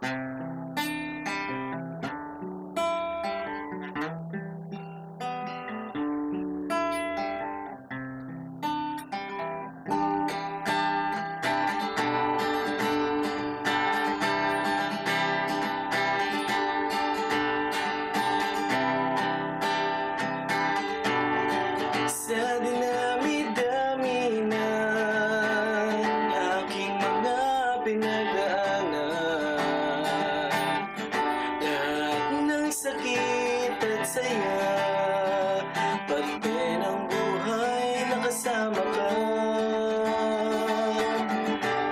Sa dinami-dami ng aking mga pinagdaanan, lahat ng sakit at saya, pati ng buhay nakasama ka.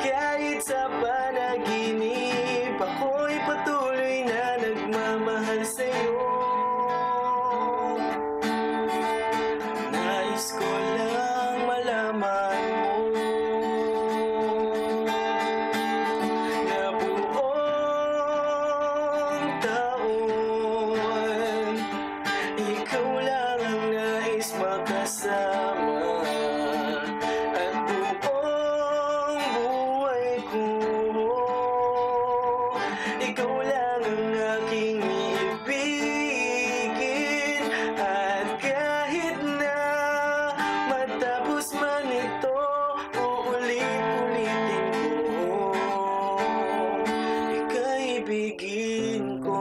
Kahit sa panaginip, ako'y patuloy na nagmamahal sa'yo. Nais ko lang malaman mo na buong taon ikaw lang ang nais makasama, at buong buhay ko ikaw lang ang aking ibigin. At kahit na matapos man ito, uulit-ulitin ko ika'y ibigin ko.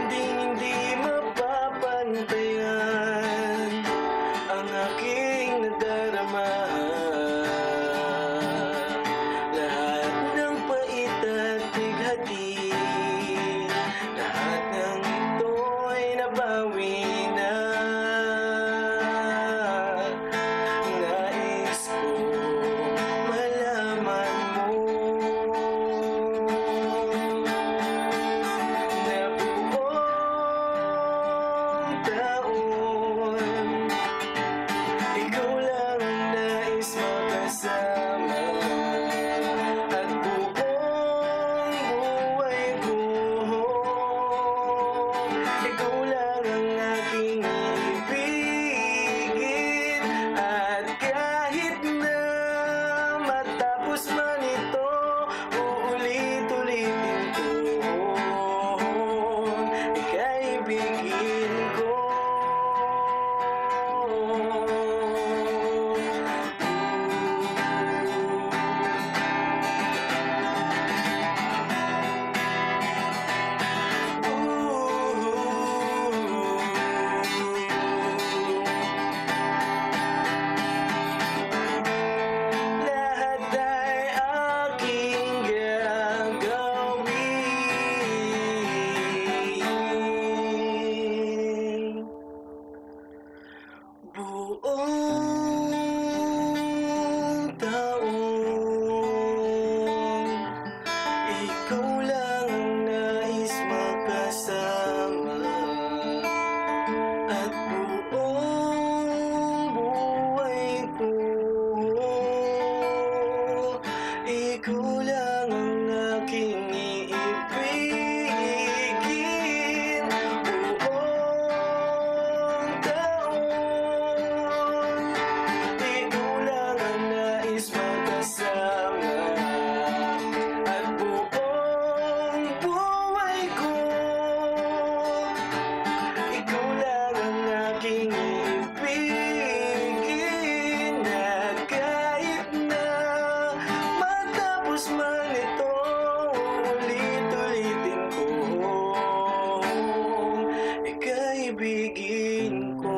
Hindi mapapantayan ang aking nadarama. Lahat ng pait at bighati, lahat ng ito'y nabawi na. Nais ko malaman mo na buong taon ikaw lang ang nais makasama, at buong buhay ko ikaw lang ang aking ibigin. At kahit na matapos man ito, uulit-ulitin ko ika'y ibigin ko. Lahat ay aking gagawin. Buong taon ikaw lang ang nais makasama, at buong buhay ko ikaw lang ang aking iibigin. Buong taon ikaw lang ang nais makasama, at buong buhay ko ikaw lang ang aking ibigin. At kahit na matapos man ito, ulit-ulitin ko ika'y ibigin ko.